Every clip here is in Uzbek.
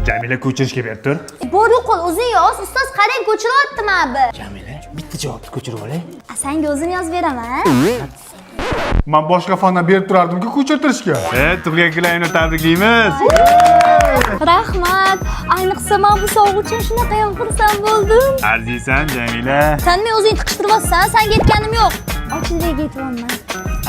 Jamila ko'chirishga berib tur. Bor yo'qol, o'zing yoz. Ustoz qarang, ko'chiryapti mana bu. Jamila, bitta javobni ko'chirib olay. Senga o'zim yozib beraman. Men boshqa fondan berib turardim-ku ko'chirtirishga. Tug'ilgan kuningni tabriklaymiz. Rahmat. Ayniqsa men bu sovg'a uchun shunaqa ham xursand bo'ldim. Arziysan, Jamila. Sen men o'zing tiqishtiryapsan, senga aytganim yo'q. Ochildek aytyapman.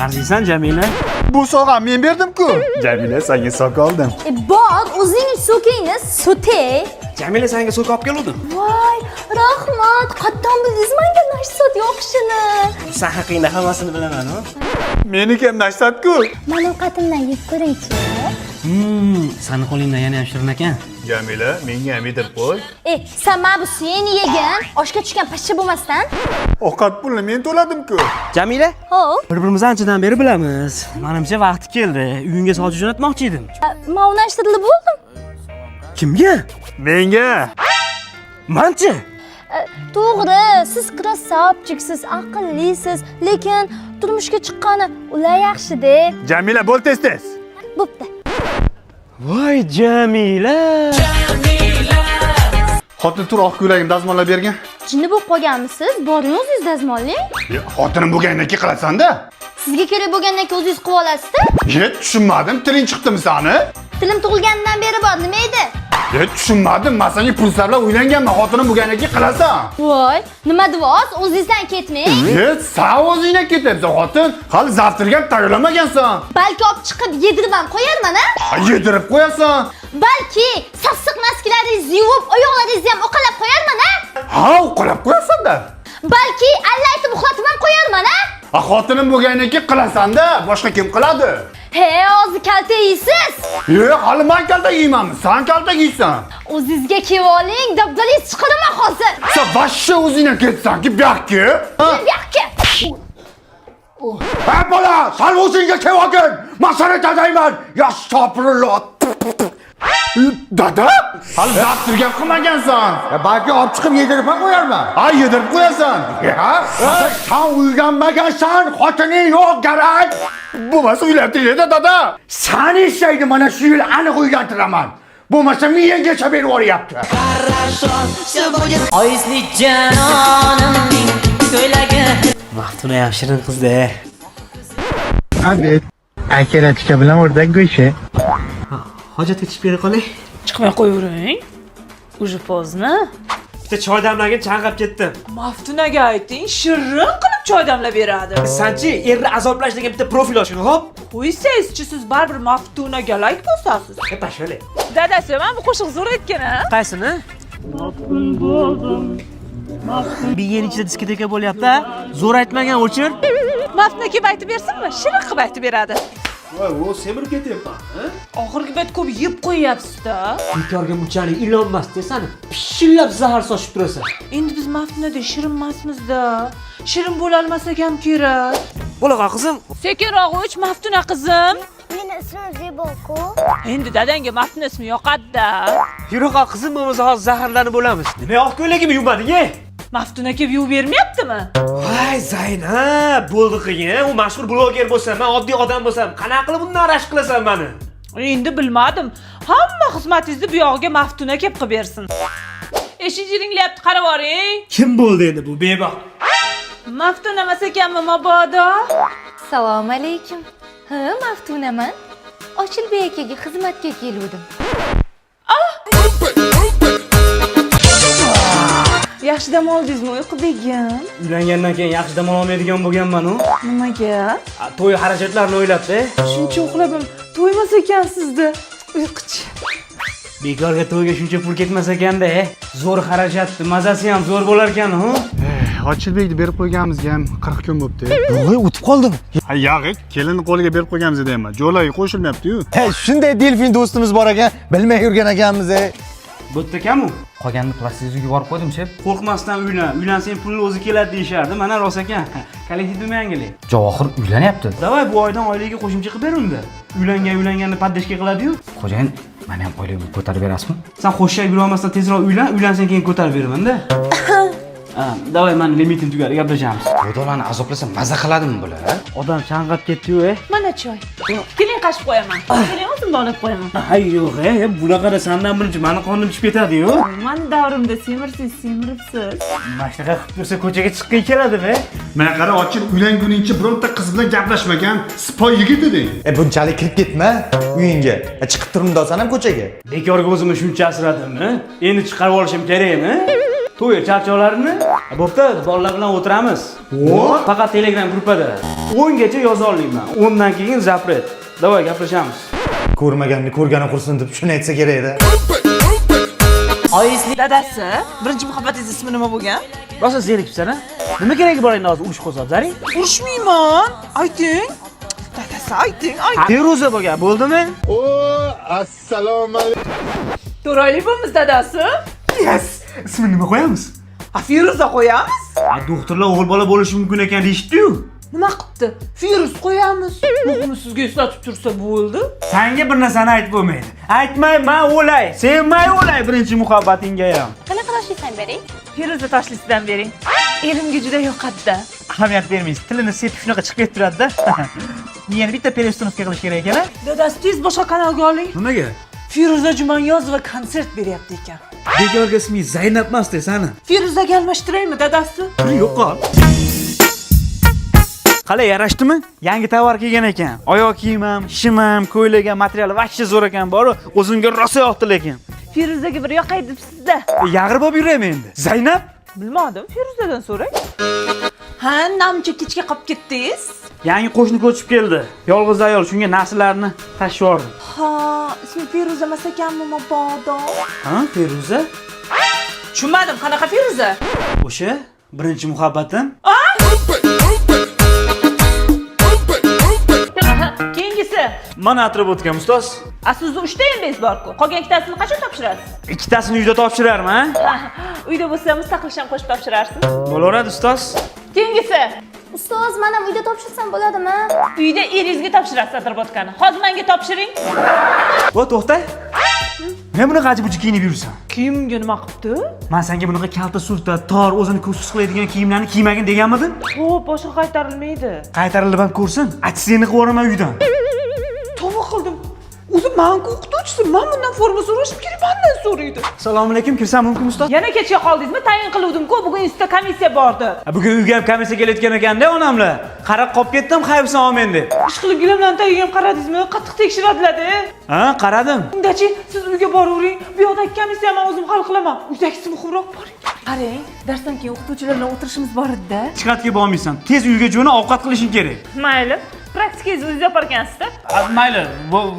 Arziysan, Jamila. Bu sovg'ani men berdim-ku. Jamila, senga sok oldim. Bor, o'zingning so'kingni so'tay. Jamila senga so'k olib keldim. Voy, rahmat. Qattan bildingiz menga nashsot yoqishini. Sen haqingda hammasini bilaman-ku. Meniki ham nashsat-ku. Men ovqatimdan yeb ko'ring-chi. Seni qo'lingdan yana ham shirin ekan. Jamila, menga ham yedirib qo'y. Sen mana bu suyeni yegin, oshga tushgan pashsha bo'lmasdan. Ovqat pulini men to'ladim-ku. Jamila, Hop. bir-birimizni anchadan beri bilamiz. Menimcha vaqti keldi. Uyingga sovchi jo'natmoqchi edim. Men unashtirilib bo'ldim. Kimga? Menga. Manchi. To'g'ri, siz krasavchiksiz, aqllisiz, lekin turmushga chiqqani ular yaxshi-da. Jamila, bo'l tez-tez. Bo'pti. Voy Jamila. Xotin tur oq ko'ylagimni dazmollab bergan. Jinni bo'lib qolganmisiz? Boring o'zingiz dazmollang. Xotinim bo'lgandan keyin qilasan-da. Sizga kerak bo'lgandan keyin o'zingiz qilib olasiz-da. Tushunmadim. Tiling chiqdimi sani? Tilim tug'ilganidan beri bor, nima edi? Tushunmadim. Men senga pul sarflab uylanganman. Xotinim bo'lgandan keyin qilasan. Voy, nima deyapsiz? O'zingizdan ketmang. Sen o'zingdan ketyapsan, xotin. Hali zavtirga tayyorlamagansan. Balki olib chiqib yedirib ham qo'yarman, a? Yedirib qo'yasan. Balki sassiq maskalaringizni yuvib, oyoqlaringizni ham uqalab qo'yarman, a? Ha, uqalab qo'yasan-da. Balki alla aytib uxlatib ham qo'yarman, a? Xotinim bo'lgandan keyin qilasan-da. Boshqa kim qiladi? He, hozir kalta yeysiz. Hali men kalta yeyman. Sen kalta yeysan. O'zingizga kelib oling, dabdalingiz chiqaraman hozir. Sen vashsha o'zingdan ketsan-ki, bu yoqqa. Bu yoqqa. Ha, bola, sen o'zingga kelib olgin. Men seni dadayman. Ya astag'firulloh. Dada? Hali zavtirga qilmagansan. Balki olib chiqib yedirib ham qo'yarman. Ha, yedirib qo'yasan. Sen uylanmagansan, xotining yo'q garang. Bo'lmasa uylantiradi dada. Sani istaydi, mana shu yil aniq uylantiraman. Bo'lmasa miyanggacha berib yuboryapti. Oyislik janonimning ko'ylagi. Maftuna ham shirin qizda. Evet. Akalatika bilan o'rdak go'shi. Hojatga chiqib bera qolay. Chiqmay qo'yavering. Уже поздно. Bitta choy damlagin chanqab ketdim. Maftunaga ayting, shirin qilib choy damlab beradi. Sanchi erni azoblash degan bitta profil oching, xo'p? Qo'ysangizchi, siz baribir Maftunaga like bosasiz. Tashvali. Dadasi, mana bu qo'shiq zo'r aytgan-a? Qaysini? Bir yil ichida diskoteka bo'lyapti. Zo'r aytmagan o'chir. Maftuna kelib aytib bersinmi? Shirin qilib aytib beradi. Voy, o semirib ketyapman, ha? Oxirgi bet ko'p yeb qo'yyapsiz-da. Bekorga bunchalik ilonmas desani. Pishillab zahar sochib turasan. Endi biz Maftunada shirin emasmiz-da. Shirin bo'la olmasak ham kerak. Bo'laqa qizim. Sekinroq uch Maftuna qizim. Meni ismim Zebo-ku. Endi dadangga Maftuna ismi yoqadi-da. Yuraq qizim, bo'lmasa hozir zaharlanib bo'lamiz. Nima oq ko'ylagimni yuvmading-a? Maftuna kelib yuvib bermayaptimi? Voy Zaynab, bo'ldi qiyin. U mashhur bloger bo'lsam, men oddiy odam bo'lsam, qanaqa qilib bundan rashk qilasan meni? Endi bilmadim. Hamma xizmatingizni bu yog'iga Maftuna kelib qilib bersin. Eshik jiringlayapti, qarab oring. Kim bo'ldi endi bu beboq? Maftuna emas ekanmi mabodo? Assalomu alaykum. Ha, Maftunaman. Ochilbek akaga xizmatga keldim. Yaxshi dam oldingizmi, uyqu begim? Uylangandan keyin yaxshi dam olmaydigan bo'lganman-ku. Nimaga? To'y xarajatlarini o'ylabdi. Shuncha uxlab ham to'ymas ekansiz-da. Uyquchi. Bekorga to'yga shuncha pul ketmas ekanda, zo'r xarajatdi, mazasi ham zo'r bo'lar ekan-ku. Ochilbekni berib qo'yganimizga ham 40 kun bo'libdi. Voy, o'tib qoldim. Ha, yo'q, kelinni qo'liga berib qo'yganmiz deyman. Jo'laga qo'shilmayapti-yu. Shunday delfin do'stimiz bor ekan, bilmay yurgan ekanmiz. Bo'tda kamu? Qolganini plastikga yuborib qo'ydim, chep. Qo'rqmasdan uylan. Uylansang pulni o'zi keladi deyishardi. Mana rost ekan. Kollektiv demangili. Javohir uylanyapti. Davay bu oydan oyligiga qo'shimcha qilib ber unda. Uylanganni paddashga qiladi-yu. Xo'jayin, meni ham oyligimni ko'tarib berasizmi? Sen xo'shak yura olmasdan tezroq uylan, uylansang keyin ko'tarib beraman-da. Davay, men limitim tugadi, gaplashamiz. Xudolarni azoblasam maza qiladimi bular? Odam chang'ab ketdi-yu, Mana choy. Keling qashib qo'yaman. Keling o'zimni olib qo'yaman. Hay yo'q, bunaqada sandan birinchi meni qonim tushib ketadi-yu. Mani davrimda semiribsiz. Mana shunaqa qilib tursa ko'chaga chiqqing keladi-mi? Mana qara, ochib uylanguningcha bironta qiz bilan gaplashmagan sipoy yigit eding. Bunchalik kirib ketma uyingga. Chiqib turmdosan ham ko'chaga. Bekorga o'zimni shuncha asradimmi? Endi chiqarib olishim kerakmi? To'y charchoqlarini bo'pti, bolalar bilan o'tiramiz. Faqat Telegram gruppada 10 gacha yoza olmayman. 10 dan keyin zapret. Davay, gaplashamiz. Ko'rmaganni ko'rgani qursin deb shuni aytsa kerak-da. Oyisli dadasi, birinchi muhabbatingiz ismi nima bo'lgan? Rosa zerikibsan-a? Nima keragi bor endi hozir urush qo'zg'ab, zaring? Urushmayman. Ayting. Dadasi, ayting. Feruza bo'lgan, bo'ldimi? Assalomu alaykum. To'raylibomiz dadasi. Yes! Ismini nima qo'yamiz? Feruza qo'yamiz. Doktorlar o'g'il bola bo'lishi mumkin ekan deyishdi-yu. Nima qilibdi? Firuz qo'yamiz. Muhimi sizga eslatib tursa bo'ldi. Senga bir narsani aytib bo'lmaydi. Aytmayman o'lay, sevmay o'lay birinchi muhabbatingga ham. Qanaqa tashlaysan bering? Feruza tashlisidan bering. Erimga juda yoqadi-da. Ahamiyat bermaysiz. Tilini sepib shunaqa chiqib ketib turadi-da. Yana bitta perestonovka qilish kerak ekan-a? Dadasi, tez boshqa kanalga oling. Nimaga? Feruza Jumaniyozova konsert beryapti ekan. Bekorga ismi Zaynab emas desani. Feruzaga almashtiraymi dadasi? Yo'q-qol. Qalay, yarashdimi? Yangi tovar kelgan ekan. Oyoq kiyim ham, shim ham, ko'ylak ham, material vaqti zo'r ekan, bor. O'zimga rosa yoqdi lekin. Feruzaga bir yoqay debsiz-da. Yag'ir bo'lib yuraymi endi? Zaynab? Bilmadim, Feruzadan so'rang. Ha, namcha kechga qolib ketdingiz? Yangi qo'shni ko'chib keldi. Yolg'iz ayol, shunga narsalarni tashib yubordim. Ha, ismi Feruza emas ekanmi, mabodo? Ha, Feruza? Tushunmadim, qanaqa Feruza? O'sha birinchi muhabbatim. Keyingisi. Mana atrib o'tgan ustoz. Aslida 3 ta emas bor-ku. Qolgan ikkitasini qachon topshirasiz? Ikkitasini uyda topshirarman, ha? Uyda bo'lsa mustaqil ham qo'shib topshirarsiz. Bo'laveradi ustoz. Keyingisi. Ustoz, mana uyda topshirsam bo'ladimi? Uyda eringizga topshirasiz atribotgani. Hozir menga topshiring. Voy, to'xta. Men bunaqa ajib-ujib kiyinib yursan. Kiyimga nima qilibdi? Men senga bunaqa kalta surta, tor, o'zini ko'ksiz qiladigan kiyimlarni kiymagin deganmidim? Xo'p, boshqa qaytarilmaydi. Qaytarilib ham ko'rsin. Atsiyani qilib yuboraman uydan. Tova qildim. O'zi menga o'qituvchisi, men bundan forma so'rashim kerak, mendan so'raydi. Assalomu alaykum, kirsam mumkin ustoz? Yana kechga qoldingizmi? Tayin qiluvdim-ku, bugun institutda komissiya bordi. Bugun uyga ham komissiya kelayotgan ekanda onamlar. Qarab qolib ketdim, qaybsan olmen deb. Ish qilib gilamdan tagiga ham qaradingizmi? Qattiq tekshiradilar-da. Ha, qaradim. Undachi, siz uyga boravering. Bu yoqdagi komissiya men o'zim hal qilaman. Uydagisi muhimroq boring. Qarang, darsdan keyin o'qituvchilar bilan o'tirishimiz bor edi-da. Chiqatga bormaysan. Tez uyga jo'na, ovqat qilishing kerak. Mayli. Praktikazingizni o'zingiz yaparkansiz-da. Mayli,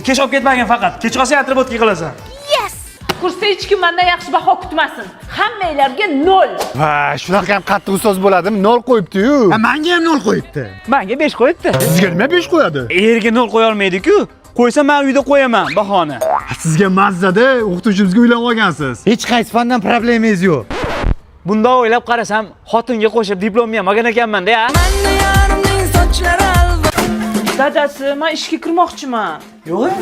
kech olib ketmagin faqat. Kech qolsang atribotga qilasan. Yes! Kursda hech kim mendan yaxshi baho kutmasin. Hammanglarga 0. Ha, shunaqa ham qattiq ustoz bo'ladimi? 0 qo'yibdi-yu. Menga ham 0 qo'yibdi. Menga 5 qo'yibdi. Sizga nima 5 qo'yadi? Erga 0 qo'ya olmaydi-ku. Qo'ysa men uyda qo'yaman bahona. Sizga mazzada o'qituvchimizga uylanib olgansiz. Hech qaysi fandan problemingiz yo'q. Bunda o'ylab qarasam, xotinga qo'shib diplomni ham olgan ekanman-da, ya. Dadasi, men ishga kirmoqchiman. Yo'q,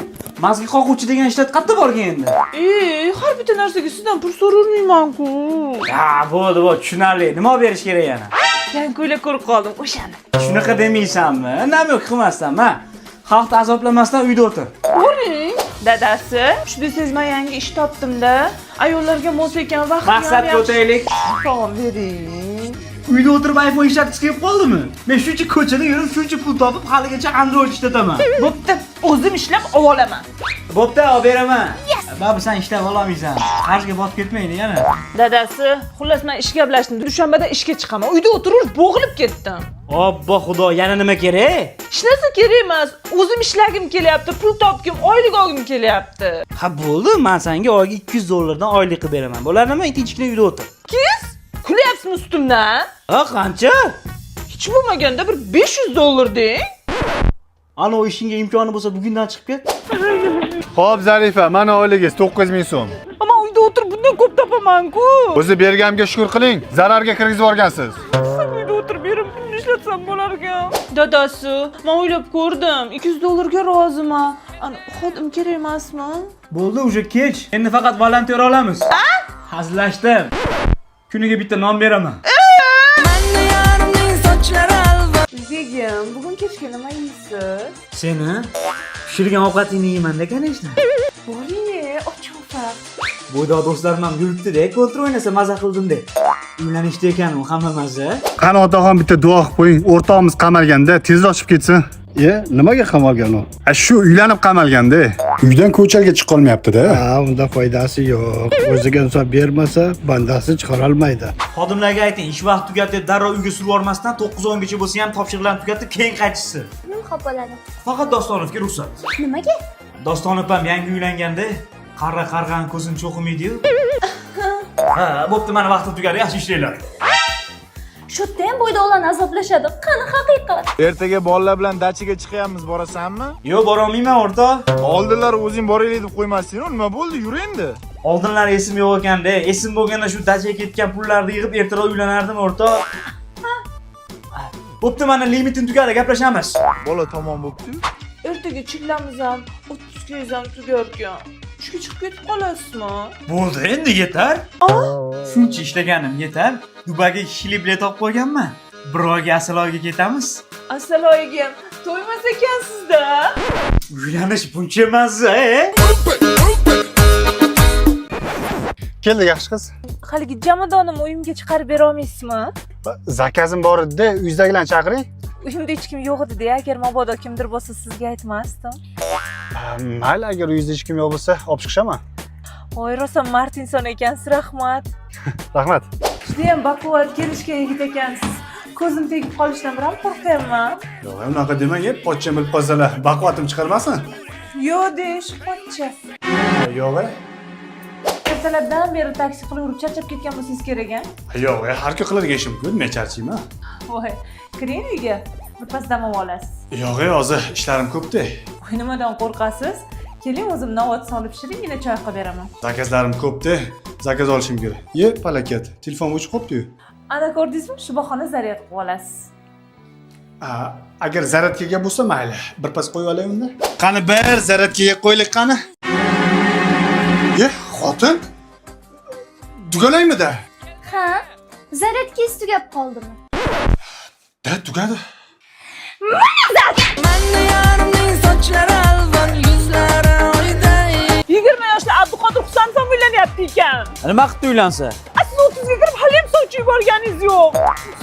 mazgi qoquvchi degan ishlat qayerda borgan endi? Har bitta narsaga sizdan pul so'rayman-ku. Ha, bo'ldi, tushunarli. Nima olib berish kerak yana? Yangi ko'ylak ko'rib qoldim, o'shani. Shunaqa demaysanmi? Nima yo'q qilmasdan, ha? Xalqni azoblamasdan uyda o'tir. O'ring. Dadasi, shu desangiz men yangi ish topdim-da. Ayollarga mos ekan vaqt. Maqsadga o'taylik. Tamam, bering. Uyda o'tirib iPhone ishlatib kelib qoldimi? Men shuncha ko'chada yurib, shuncha pul topib, haligacha Android ishlataman. Bo'pti, o'zim ishlab olaman. Bo'pti, olib beraman. Babu, sen ishlab olmaysan. Qarzga botib ketmaydi yana. Dadasi, xullas men ishga gaplashdim. Dushanbada ishga chiqaman. Uyda o'tirib bo'g'ilib ketdim. Obbo xudo, yana nima kerak? Hech narsa kerak emas. O'zim ishlagim kelyapti, pul topgim, oylik olgim kelyapti. Ha, bo'ldi, men senga oyga $200 oylik qilib beraman. Bo'ladimi? Tinchgina uyda o'tir. Kiz? Kulyapsizmi ustimdan? Ha, qancha? Hech bo'lmaganda bir $500 deng. Ana o ishingga imkoni bo'lsa bugundan chiqib ket. Xo'p, Zarifa, mana oyligingiz 9000 so'm. Ammo uyda o'tirib bundan ko'p topaman-ku. O'zi berganimga shukr qiling. Zararga kirgizib yuborgansiz. Uyda o'tirib yerim pulni ishlatsam bo'lar ekan. Dadasi, men o'ylab ko'rdim. $200 ga roziman. Ana xodim kerak emasmi? Bo'ldi, уже kech. Endi faqat volontyor olamiz. Hazillashdim. Kuniga bitta non beraman. Akam, bugun kechga nima yeysiz? Seni pishirgan ovqatingni yeyman-da, конечно. Bo'ling, ochoqlar. Bo'ydoq do'stlarim ham yuribdi-da, ko'ntir o'ynasa maza qildim deb. Uylanishda ekan u hamma maza. Qani otaxon bitta duo qilib qo'ying. O'rtog'imiz qamalganda tezroq chiqib ketsin. Nimaga qamalgan u? Shu uylanib qamalganda. Uydan ko'chaga chiqa olmayapti-da. Unda foydasi yo'q. O'ziga insof bermasa, bandasi chiqara olmaydi. Xodimlarga ayting, ish vaqti tugatib darrov uyga surib yubormasdan 9:10 gacha bo'lsa ham topshiriqlarni tugatib keyin qaytishsin. Nima qilib bo'ladi? Faqat Dostonovga ruxsat. Nimaga? Dostonov ham yangi uylanganda qarg'ani ko'zini cho'qimaydi-yu. Ha, bo'pti, mana vaqti tugadi, yaxshi ishlanglar. Shu yerda ham bo'ydoqlarni azoblashadi. Qani haqiqat? Ertaga bolalar bilan dachaga chiqyapmiz, borasanmi? Yo'q, bora olmayman, o'rtoq. Oldinlar o'zing boraylik deb qo'ymasding-ku, nima bo'ldi? Yur endi. Oldinlari esim yo'q ekanda, esim bo'lganda shu dachaga ketgan pullarni yig'ib ertaroq uylanardim, o'rtoq. Bo'pti, mana limitim tugadi, gaplashamiz. Bola tomon bo'pti. Ertaga chillamiz ham, 30 kg ham tugarkan. Ishga chiqib ketib qolasizmi? Bo'ldi, endi yetar. Shuncha ishlaganim yetar. Dubayga ishli bilet olib qo'yganman. Bir oyga Asaloyga ketamiz. Asaloyiga ham to'ymas ekansizda. Uylanish buncha mazza, Keldi yaxshi qiz. Haligi jamodonim uyimga chiqarib bera olmaysizmi? Zakazim bor edi-da, uydagilarni chaqiring. Uyimda hech kim yo'q edi-da, agar mabodo kimdir bo'lsa sizga aytmasdim. Mayli, agar uyingizda hech kim yo'q bo'lsa, olib chiqaman. Voy, rosa mard inson ekansiz, rahmat. Rahmat. Judayam baquvvat kelishga yigit ekansiz. Ko'zim tegib qolishdan biram qo'rqyapman. Yo'q, unaqa demang, pochcha bilib qolsalar, baquvvatim chiqarmasin. Yo'q desh, pochcha. Yo'q, Ertalabdan beri taksi qilib urib charchab ketgan bo'lsangiz kerak-a? yo'q, har kun qiladigan ishim ku, men charchayman. Voy, kiring uyga. Birpas dam olasiz. Yo'q, hozir ishlarim ko'p-da. Voy, nimadan qo'rqasiz? Keling, o'zim novot solib shiringina choy qilib beraman. Zakazlarim ko'p-da. Zakaz olishim kerak. Palakat, telefon o'chib qopti-yu. Ana ko'rdingizmi, shu bahona zaryad qilib olasiz. Agar zaryadkaga bo'lsa mayli, birpas qo'yib olay unda. Qani bir zaryadkaga qo'ylik qani. Xotin? Tugalaymi-da? Ha? Zaryadkis tugab qoldimi? Da, tugadi. Manni yarimning sochlari alvon, yuzlari oyday. 20 yoshli Abduqodir Husanov ham uylanyapti ekan. Nima qilib uylansa? Siz 30 ga kirib hali ham sovchi yuborganingiz yo'q.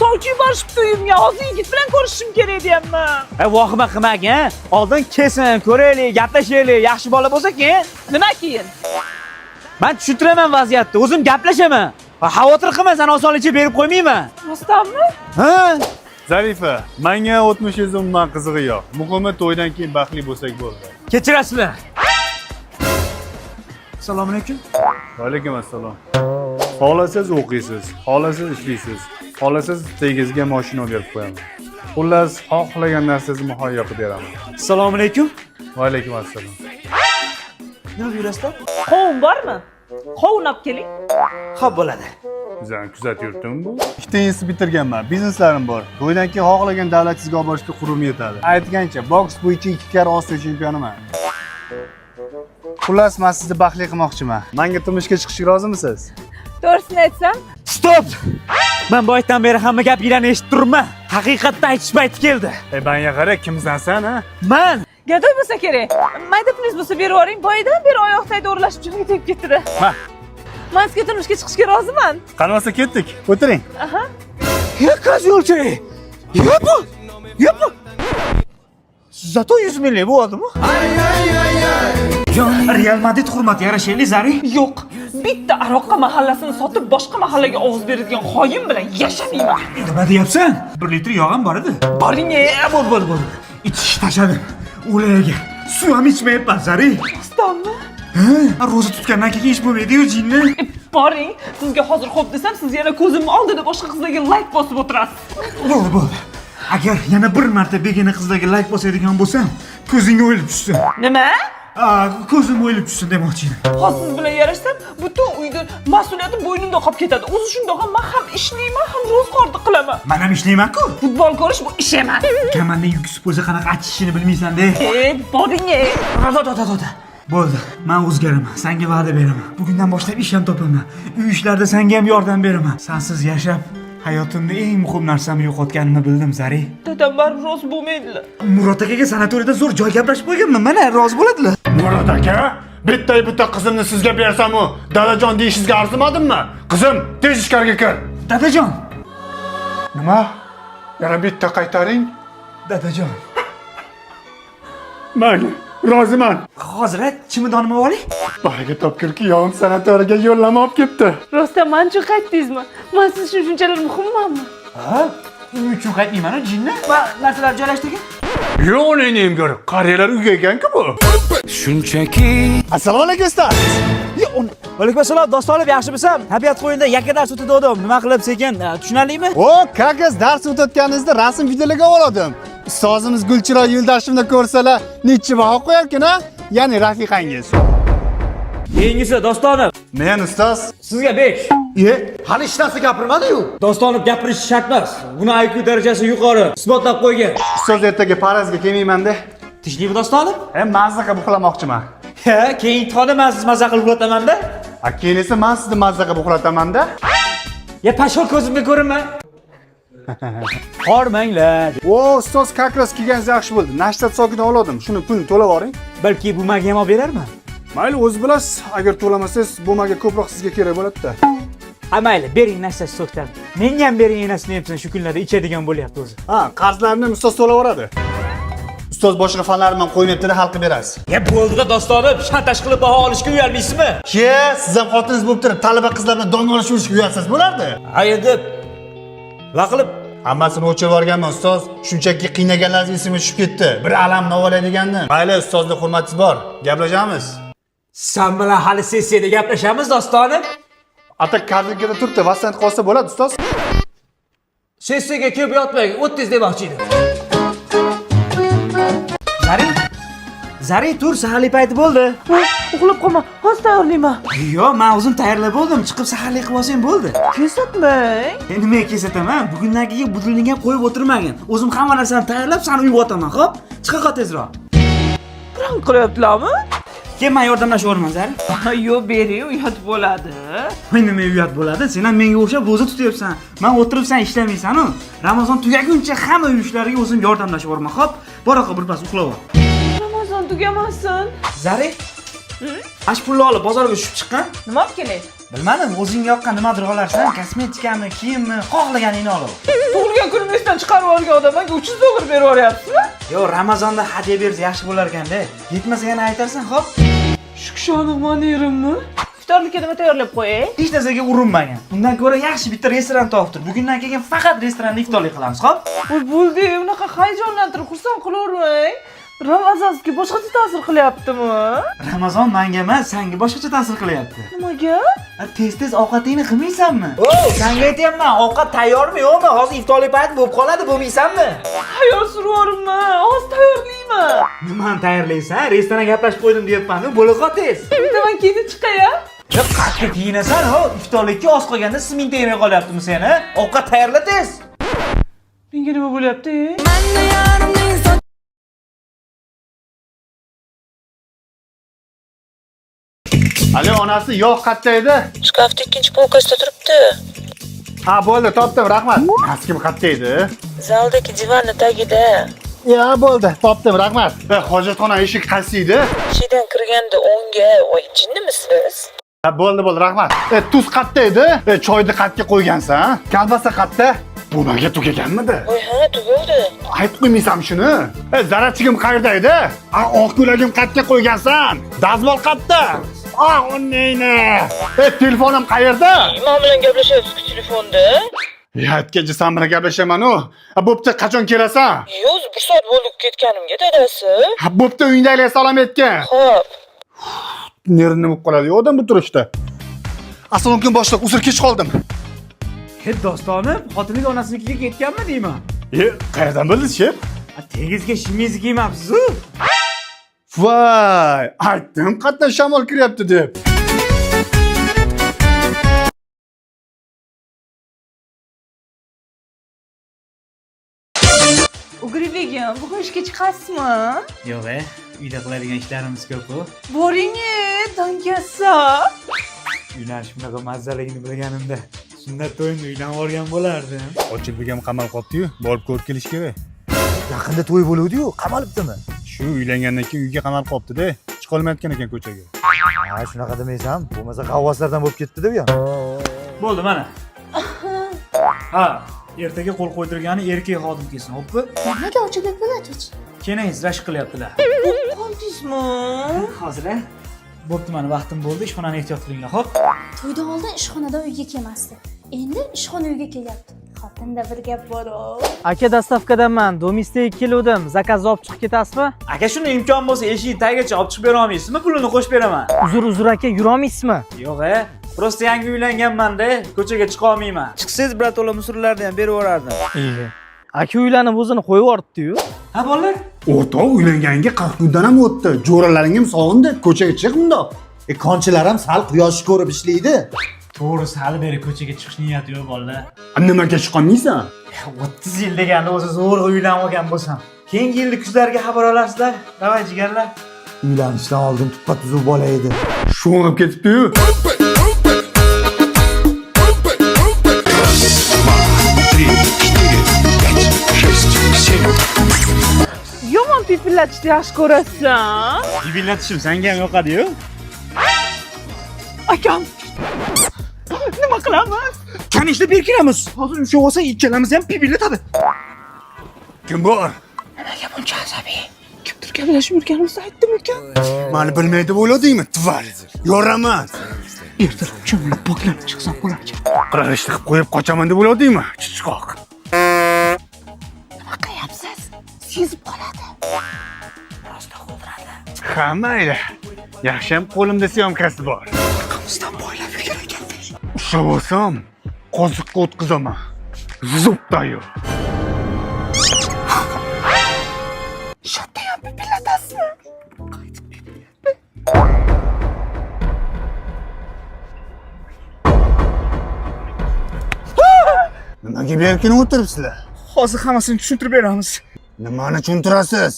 Sovchi yuborishibdi uyimga. Hozir yigit bilan ko'rishishim kerak deyapman. Vahima qilmang-a. Oldin kelsin, ko'raylik, gaplashaylik, yaxshi bola bo'lsa keyin. Nima keyin? Men tushuntiraman vaziyatni, o'zim gaplashaman. Xavotir qilma, sen osonlikcha berib qo'ymayman. Rostdanmi? Ha? Zarifa, menga o'tmishingiz umuman qizig'i yo'q. Muhimi to'ydan keyin baxtli bo'lsak bo'ldi. Kechirasizlar. Assalomu alaykum. Va alaykum assalom. Xohlasangiz o'qiysiz, xohlasangiz ishlaysiz, xohlasangiz tegizga mashina berib qo'yaman. Xullas, xohlagan narsangizni muhayyo qilib beraman. Assalomu alaykum. Va alaykum assalom. Nima buyurasizlar? Qovun bormi? Qovun olib keling. Xo'p bo'ladi. Bizani kuzatib yuribdim bu. Ikkita institut bitirganman, bizneslarim bor. To'ydan keyin xohlagan davlatingizga olib borishga qurum yetadi. Aytgancha, boks bo'yicha 2 karra Osiyo chempioniman. Xullas, men sizni baxtli qilmoqchiman. Menga turmushga chiqishga rozimisiz? To'g'risini aytsam, Stop! Men boydan beri hamma gapinglarni eshitib turibman. Haqiqatni aytish payti keldi. Menga qara, kimsan, ha? Men gadoy bo'lsa kerak. Mayda pulingiz bo'lsa berib yuboring. Boydan beri oyoqdayda o'rlashib joyiga tegib ketdi-da. Ha. Men sizga turmushga chiqishga roziman. Qani bo'lsa ketdik. O'tiring. Aha. Yakaz yo'lchi. Yo'q. Zato 100 million bo'ldimi? Real Madrid hurmati yarashaylik, Zari. Yo'q. Bitta aroqqa mahallasini sotib boshqa mahallaga ovoz beradigan xoyin bilan yashamayman. Nima deyapsan? 1 litr yog' ham bor edi. Boring. Bo'ldi. Ichish tashladi. O'laga. Suv ham ichmayapman, Zari. Rostdanmi? Ro'za tutgandan keyin ish bo'lmaydi-yu, jinni. Boring. Sizga hozir xo'p desam, siz yana ko'zimni oldida boshqa qizlarga like bosib o'tirasiz. Bo'ldi. Agar yana bir marta begona qizlarga like bosadigan bo'lsam, ko'zingga o'yilib tushsin. Nima? Ko'zim o'yilib tushsin demoqchi edim. Hozir bilan yarashsam, butun uyda mas'uliyatim bo'ynimda qolib ketadi. O'zi shundoq ham men ham ishlayman, ham ro'zg'orni qilaman. Men ham ishlayman-ku. Futbol ko'rish bu ish emas. Kamanda yukisi bo'lsa qanaqa achishini bilmaysan-da. Boring. To'xta. Bo'ldi. Men o'zgaraman. Senga va'da beraman. Bugundan boshlab ish ham topaman. Uy ishlarida senga ham yordam beraman. Sensiz yashab Hayotimda eng muhim narsamni yo'qotganimni bildim, Zari. Dadam baribir rozi bo'lmaydilar. Murod akaga sanatoriyada zo'r joy gaplashib qo'yganman. Mana rozi bo'ladilar. Murod aka, bitta qizimni sizga bersam-u, dadajon deyishingizga arzimadimmi? Qizim, tez ichkariga kir. Dadajon. Nima? Yana bitta qaytaring. Dadajon. Mayli, roziman. Hozir chimidonimni oling. Baraga topkirki, yog'im sanatoriyaga yo'llanma olib ketdi. Rostdan men uchun qaytdingizmi? Men siz uchun shunchalar muhimmanmi? Ha? Uning uchun qaytmayman, jinni. Va narsalar joylashtirgan. Yo'q, neyim ko'rib, qariyalar uyga ekan-ku bu. Shunchaki Assalomu alaykum ustoz. Alaykum assalom, Dostonov yaxshimisan? Tabiat qo'yinida yakka dars o'tib nima qilib sekin, tushunarlimi? O, kakas dars o'tayotganingizda rasm videolarga oladim. Ustozimiz Gulchiroy Yo'ldashevni ko'rsalar, necha baho qo'yarkan-a? Ya'ni rafiqangiz. Keyingisi Dostonov. Men ustoz. Sizga 5. Hali hech narsa gapirmadi-yu. Dostonov gapirish shart emas. Buni IQ darajasi yuqori, isbotlab qo'ygan. Ustoz ertaga Parazga kelmayman-da. Tinchlikmi Dostonov? Mazza qilib uxlamoqchiman. Ha, keyin imtihonda men siz mazza qilib o'taman-da. Keyin esa men sizni mazza qilib uxlataman-da. Ya pashol ko'zimga ko'rinma. Hormanglar. O, ustoz kakras kelganingiz yaxshi bo'ldi. Nashtat sokini oldim. Shuni pulni to'lab yuboring. Balki bu menga ham olib berarman. Mayli, o'z bilasiz. Agar to'lamasangiz, bu menga ko'proq sizga kerak bo'ladi-da. Ha mayli, bering nashtat sokdan. Menga ham bering enasini ham shu kunlarda ichadigan bo'lyapti o'zi. Qarzlarni ustoz to'lab yuboradi. Ustoz boshqa fanlarimdan qo'ymayapti-da, hal qilib berasiz. Ya bo'ldi-da Dostonov, shantaj qilib baho olishga uyalmaysizmi? Siz ham xotiningiz bo'lib turib, talaba qizlar bilan dong olishga uyalsangiz bo'lardi. Ha endi va qilib Hammasini o'chirib yuborganman ustoz. Shunchaki qiynaganlaringiz esimga tushib ketdi. Bir alam novalaydigandim. Mayli, ustozning hurmatingiz bor. Gaplashamiz. Sen bilan hali sessiyada gaplashamiz Dostonov. Ata kartikada turibdi, vasant qolsa bo'ladi ustoz. Sessiyaga ko'p yotmang, o'ttiz demoqchi edim. Zari tur, saharlik payti bo'ldi. Uxlab qolma, hozir tayyorlayman. Yo'q, men o'zim tayyorlab bo'ldim. Chiqib saharlik qilib olsang bo'ldi. Kesatmang. Nimaga kesataman? Bugundan keyin budilning ham qo'yib o'tirmagin. O'zim hamma narsani tayyorlab, seni uyg'otaman, xo'p? Chiqa tezroq. Prank qilyaptilarmi? Keyin men yordamlashaverman, Zari. Yo'q, bering, uyat bo'ladi. Voy, nima uyat bo'ladi? Sen ham menga o'xshab roza tutyapsan. Men o'tirib sen ishlamaysan-ku. Ramazon tugaguncha hamma uy ishlariga o'zim yordamlashaverman, xo'p? Boraqa birpas uxlab ol. Ramazon tugamasin. Zari? Ash pulni olib bozorga tushib chiqqan? Nima olib kelay? Bilmadim, o'zingga yoqqan nimadir olarsan, kosmetikami, kiyimmi, xohlaganingni ol. Tug'ilgan kunimni esdan chiqarib olgan odam menga $300 berib yuboryapsizmi? Yo'q, Ramazonda hadya bersa yaxshi bo'lar ekan-da. Yetmasa yana aytarsan, xo'p? Shukshoni manerimmi? Iftorlikka nima tayyorlab qo'yay? Hech narsaga urinmagan. Undan ko'ra yaxshi bitta restoran topib tur. Bugundan keyin faqat restoranda iftorlik qilamiz, xo'p? Voy, bo'ldi, unaqa hayajonlantirib xursand qilavermang. Ramazonga boshqacha ta'sir qilyaptimi? Ramazon menga emas, senga boshqacha ta'sir qilyapti. Nimaga? Tez ovqatingni qilmaysanmi? Senga aytyapman, ovqat tayyormi, yo'qmi? Hozir iftorlik payti bo'lib qoladi, bo'lmaysanmi? Hayol survorman, hozir tayyorlayman. Nimani tayyorlaysan? Restoran gaplashib qo'ydim deyapman-ku, bo'liqo tez. Bitta men kiyinib chiqay-a? Ya qattiq kiyinasan, ho? Iftorlikka oz qolganda sminta yemay qolyaptimi sen, ha? Ovqat tayyorla tez. Menga nima bo'lyapti? Manni yarimning Ali onasi yog' qatta edi. Shkafda ikkinchi polkasida turibdi. Ha, bo'ldi, topdim, rahmat. Naskim qatta edi? Zaldagi divanning tagida. Ya, bo'ldi, topdim, rahmat. Hojatxona eshik qaysi edi? Ichidan kirganda o'ngga, voy, jinnimisiz? Ha, bo'ldi, rahmat. Tuz qatta edi? Choyni qatga qo'ygansan, kolbasa qatta? Bu menga tugaganmidi? Voy, ha, tugadi. Aytib qo'ymaysan shuni? Zarachigim qayerda edi? Oq ko'ylagim qatga qo'ygansan. Dazmol qatta? Onneyni. Telefonim qayerda? Men bilan gaplashyapsiz-ku telefonda. Yatgacha sen bilan gaplashaman-ku. Bo'pti, qachon kelasan? Yo'q, 1 soat bo'ldi ketganimga, dadasi. Bo'pti, uyingdagilarga salom aytgin. Xo'p. Nervni bo'lib qoladi odam bu turishda. Asl kun boshlab uzr kech qoldim. Dostonov, xotiniga onasinikiga ketganmi deyman? Qayerdan bildingiz, shef? Tegizga shimizni kiymabsiz-ku. Voy, aytdim, qatdan shamol kiryapti deb. O'g'riligim, bugun ishga chiqasizmi? Yo'q, uyda qiladigan ishlarimiz ko'p-ku. Boring, dangasa. Uylar shunaqa mazzaligini bilganimda sunnat to'yini uylanib olgan bo'lardim. Ochilbek ham qamalib qolibdi-yu, borib ko'rib kelish kerak. Yaqinda to'y bo'luvdi-yu, qamalibdimi? Shu uylangandan keyin uyga qamalib qolibdi-da, chiqa olmayotgan ekan ko'chaga. Ha, shunaqa demaysan. Bo'lmasa qavvoslardan bo'lib ketdi-da bu ham. Bo'ldi mana. Ha, ertaga qo'l qo'ydirgani erkak xodim kelsin, xo'pmi? Nimaga Ochilbek bo'ladi-chi? Kenangiz rashk qilyaptilar. Qoldingizmi? Hozir bo'pti, mana vaqtim bo'ldi, ishxonani ehtiyot qilinglar, xo'p? To'ydan oldin ishxonadan uyga kelmasdi. Endi ishxona uyga kelyapti. Xotinda bir gap bor-ku. Aka, dastavkadanman. Domestega keldim. Zakaz olib chiqib ketasizmi? Aka, shuni imkon bo'lsa eshik tagigacha olib chiqib bera olmaysizmi? Pulini qo'shib beraman. Uzr aka, yura olmaysizmi? Yo'q, prosta yangi uylanganman-da, ko'chaga chiqa olmayman. Chiqsangiz birato'la musorlarni ham berib yuborardim. Aka uylanib o'zini qo'yib yuboribdi-yu. Ha, bolalar? O'rtoq uylanganiga 40 kundan ham o'tdi. Jo'ralaring ham sog'indi. Ko'chaga chiq bundoq. Konchilar ham sal quyosh ko'rib ishlaydi. To'g'risi, hali beri ko'chaga chiqish niyati yo'q, bolalar. Nimaga chiqolmaysan? 30 yil deganda o'zi zo'rg'a uylanib olgan bo'lsam. Keyingi yilni kuzlarga xabar olasizlar. Davay jigarlar. Uylanishdan oldin tuppa-tuzuk bola edi. Sho'ng'ib ketibdi-yu. Yomon pipillatishni yaxshi ko'rasan. Jibillatishim senga ham yoqadi-yu. Akam. Nima qilamiz? Kanishda berkiramiz. Hozir usha olsa ikkalamiz ham pipillatadi. Kim bor? Nimaga buncha asabiy? Kimdir gaplashib yurganimizni aytdimi-ekan? Mani bilmaydi bo'ladingmi? Tvar. Yoraman. Ertalab cho'milib poklanib chiqsam bo'larkan. Qirg'ishni qilib qo'yib qochaman deb bo'ladingmi? Chichqoq. Nima qilyapsiz? Sezib qoladi. Rosta qo'ldiradi. Ha, mayli. Yaxshi ham qo'limda syomkasi bor. Qamizdan boylab yurgan ekansiz. Ushlab olsam, qoziqqa o'tqizaman. Zubdayu. Shatda ham pipillatasiz. Nimaga berkinib o'tiribsizlar? Hozir hammasini tushuntirib beramiz. Nimani tushuntirasiz?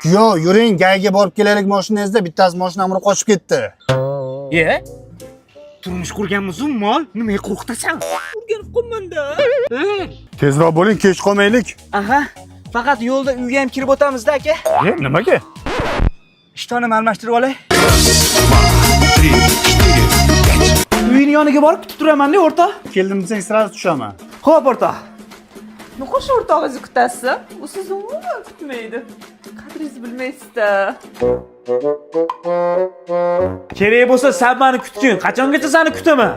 Kuyov, yuring, gayga borib kelaylik mashinangizda, bittasi mashinamni urib qochib ketdi. Turmush qurganmiz-ku, mol. Nimaga qo'rqitasan? O'rganib qolmanda. Tezroq bo'ling, kech qolmaylik. Aha, faqat yo'lda uyga ham kirib o'tamiz-da, aka. Nimaga? Ishtonimni almashtirib olay. Uyning yoniga borib kutib turaman-da, o'rta. Keldim desang, sirasi tushaman. Xo'p, o'rta. Nuqosh o'rtog'ingizni kutasiz? U sizni umuman kutmaydi. Qadringizni bilmaysiz-da. Kerak bo'lsa sen meni kutgin. Qachongacha seni kutaman?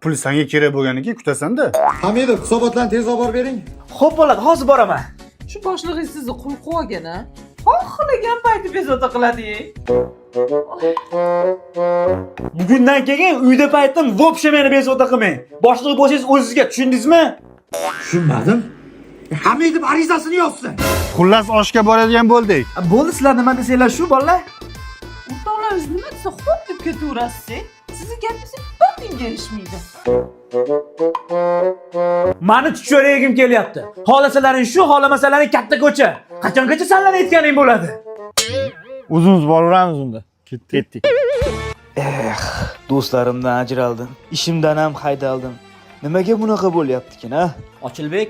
Pul senga kerak bo'lganiga kutasan-da. Hamidov, hisobotlarni tezroq borib bering. Xo'p bo'ladi, hozir boraman. Shu boshlig'ingiz sizni qul qilgan-a? Xohlagan payti bezovta qiladi. Bugundan keyin uyda paytim vobshe meni bezovta qilmang. Boshliq bo'lsangiz o'zingizga, tushundingizmi? Tushunmadim. Hamidov arizasini yozsin. Xullas oshga boradigan bo'ldik. Bo'ldi, sizlar nima desanglar shu, bolalar. O'rtoqlaringiz nima desa xo'p deb ketaverasiz. Sizni gapingiz bir tinga erishmaydi. Mani tushiragim kelyapti. Xohlasalaring shu, xohlamasalaring katta ko'cha. Qachongacha senlarni aytganing bo'ladi? O'zimiz boraveramiz unda. Ketdik. Do'stlarimdan ajraldim. Ishimdan ham haydaldim. Nimaga bunaqa bo'lyapti-kin-a? Ochilbek,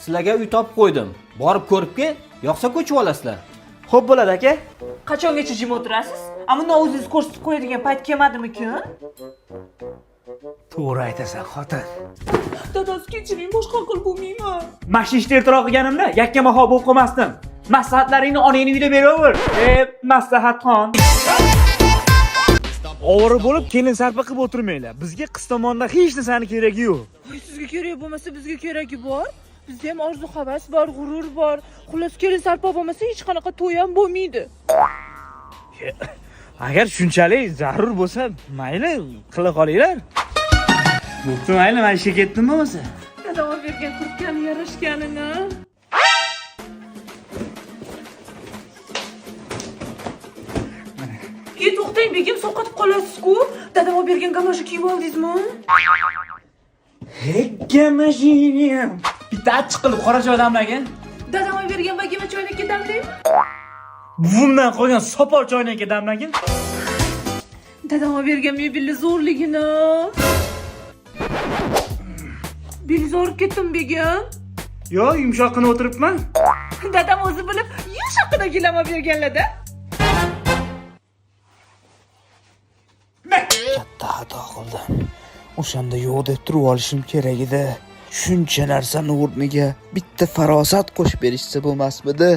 sizlarga uy topib qo'ydim. Borib ko'rib kel, yoqsa ko'chib olasizlar. Xo'p bo'ladi, aka. Qachongacha jim o'tirasiz? Ammo o'zingiz ko'rsatib qo'yadigan payt kelmadimi-ku? To'g'ri aytasan, xotin. Dadasi kechiring, boshqa qilib bo'lmayman. Mana shu ishni ertaroq qilganimda yakkamaho bo'lib qolmasdim. Maslahatlaringni onangning uyida beraver. Maslahatxon. Ovora bo'lib, kelin sarpa qilib o'tirmanglar. Bizga qiz tomonidan hech narsani keragi yo'q. Voy, sizga kerak bo'lmasa bizga keragi bor. Bizda ham orzu havas bor, g'urur bor. Xullas, kelin sarpo bo'lmasa hech qanaqa to'y ham bo'lmaydi. Agar shunchalik zarur bo'lsa, mayli, qila qolinglar. Bo'pti, mayli, men ishga ketdim bo'lmasa. Dadam bergan kurtkani yarashganini. To'xtang, begim, sovqotib qolasiz-ku. Dadam bergan galoshni kiyib oldingizmi? Gamashini. Bitta achchiq qilib qora choy damlagan. Dadam bergan bagima choynakka damlaymi? Buvimdan qolgan sopol choynakka damlagan. Dadam bergan mebelni zo'rligini. Belingizni og'rib ketdimi begim? Yo, yumshoqqina o'tiribman. Dadam o'zi bilib yumshoqqina gilama berganlar-da. Katta xato qildim. O'shanda yo'q deb turib olishim kerak edi. Shuncha narsani o'rniga bitta farosat qo'shib berishsa bo'lmasmidi?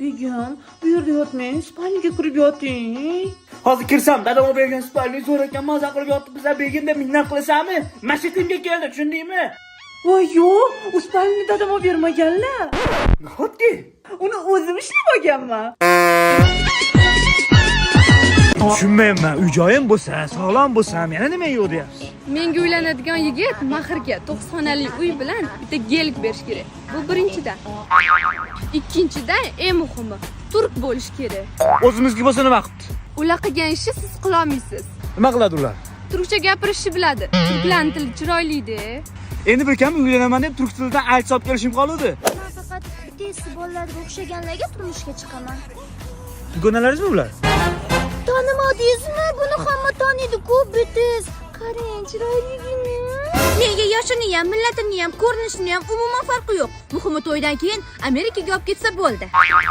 Begim, bu yerda yotmang, spalniga kirib yoting. Hozir kirsam, dadam olib bergan spalni so'rayotgan maza qilib yotibmiz, begim deb minnat qilasanmi? Mashitimga keldi, tushundingmi? Voy yo'q, u spalni dadam olib bermaganlar. Nahotki? Uni o'zim ishlab olganman. Tushunmayman, uy-joyim bo'lsa, sog'lom bo'lsam, yana nima yo'q deyapsiz? Menga uylanadigan yigit mahrga 9 xonali uy bilan bitta gelik berish kerak. Bu birinchidan. Ikkinchidan, eng muhimi, turk bo'lish kerak. O'zimizga bo'lsa nima qilibdi? Ular qilgan ishni siz qila olmaysiz. Nima qiladi ular? Turkcha gapirishni biladi. Turklarning tili chiroyli-da. Endi bir kam uylanaman deb turk tilidan ayt solib kelishim qoldi. Men faqat bittasi bolalarga o'xshaganlarga turmushga chiqaman. Dugonalaringizmi ular? Tanimadingizmi? Buni hamma taniydi-ku, bittasi. Qarang, chiroyligimi? Menga yoshini ham, millatini ham, ko'rinishini ham umuman farqi yo'q. Muhimi to'ydan keyin Amerikaga olib ketsa bo'ldi.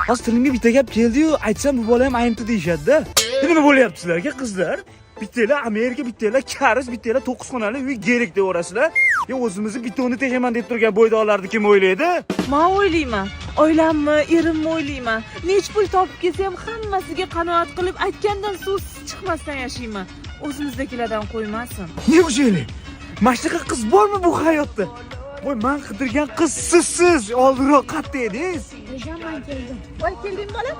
Hozir tilimga bitta gap keldi-yu, aytsam bu bola ham ayntdi deyishadi-da. Nima bo'lyapsizlarga qizlar? Bittalar Amerika, bittalar kariz, bittalar 9 xonali uy kerak deb o'rasizlar. Yo o'zimizni bitoni tejaman deb turgan bo'ydoqlarni kim o'ylaydi? Men o'ylayman. Oilamni, erimni o'ylayman. Nech pul topib kelsam hammasiga qanoat qilib aytgandan so'zsiz chiqmasdan yashayman. O'zimizdagilardan qo'ymasin. Ne o'shaylik? Mashnaqa qiz bormi bu hayotda? Voy, men qidirgan qiz sizsiz, oldinroq qayerda edingiz? Nega keldim? Voy, kelding bola?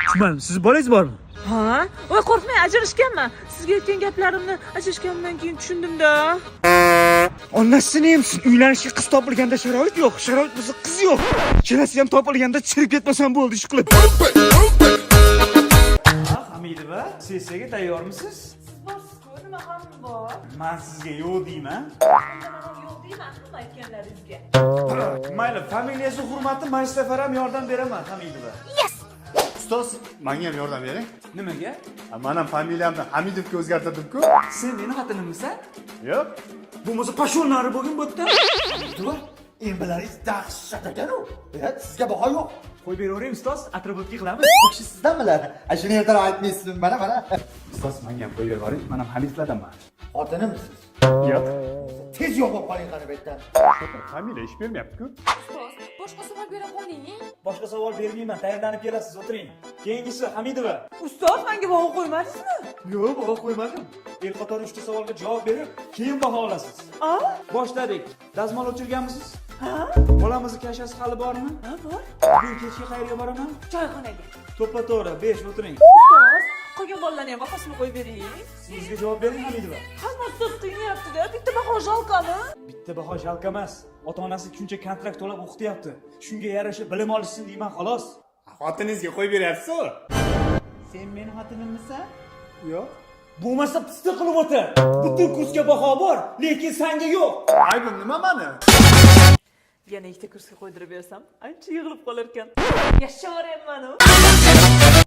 Tushunmadim, siz bolangiz bormi? Ha? Voy, qo'rqmang, ajrashganman. Sizga aytgan gaplarimni ajrashgandan keyin tushundim-da. Onasini ham uylanishga qiz topilganda sharoit yo'q, sharoit bo'lsa qiz yo'q. Chelasi ham topilganda chirib ketmasam bo'ldi ish qilib. Hamidova, sessiyaga tayyormisiz? Nima ham bor? Men sizga yo'q deyman. Yo'q deyman, nima aytganlaringizga. Mayli, familiyasi hurmati Maystafa ham yordam beraman, Hamidova. Ustoz, menga ham yordam bering. Nimaga? Men ham familiyamni Hamidovga o'zgartirdim-ku. Sen meni xotinimmisan? Yo'q. Bo'lmasa pashonlari bo'lgan bu yerda. Embalaringiz dahshat ekan-ku. Sizga baho yo'q. Qo'y beravering ustoz, atributga qilamiz. Bu kishi sizdanmilar? Shuni ertaroq aytmaysizmi? Mana. Ustoz, menga ham qo'yib yuboring. Men ham Hamidlardanman. Xotinimsiz? Yo'q. Tez yo'q bo'lib qoling qani bu yerdan. Familiya ish bermayapti-ku. Boshqa savol bera qoling. Boshqa savol bermayman, tayyorlanib kelasiz, o'tiring. Keyingisi Hamidova. Ustoz, menga baho qo'ymadingizmi? Yo'q, baho qo'ymadim. El qatori 3 ta savolga javob berib, keyin baho olasiz. Boshladik. Dazmol o'chirganmisiz? Ha? Bolamizni kashasi hali bormi? Ha, bor. Bugun kechga qayerga boraman? Choyxonaga. To'pla-to'g'ri, 5 o'tiring. Ustoz, qolgan bolalarni ham bahosini qo'yib bering. Sizga javob bering Hamidova. Hamma ustoz qiynayapti-da. Bitta baho jalqami? Bitta baho jalq emas. Ota-onasi shuncha kontrakt to'lab o'qityapti. Shunga yarasha bilim olishsin deyman, xolos. Xotiningizga qo'yib beryapsiz-ku. Sen meni xotinimmisan? Yo'q. Bo'lmasa pista qilib o'tir. Butun kursga baho bor, lekin senga yo'q. Aybim nima meni? Yana ikkita kursga qo'ydirib bersam, ancha yig'ilib qolar ekan. Yashavaryapman-ku.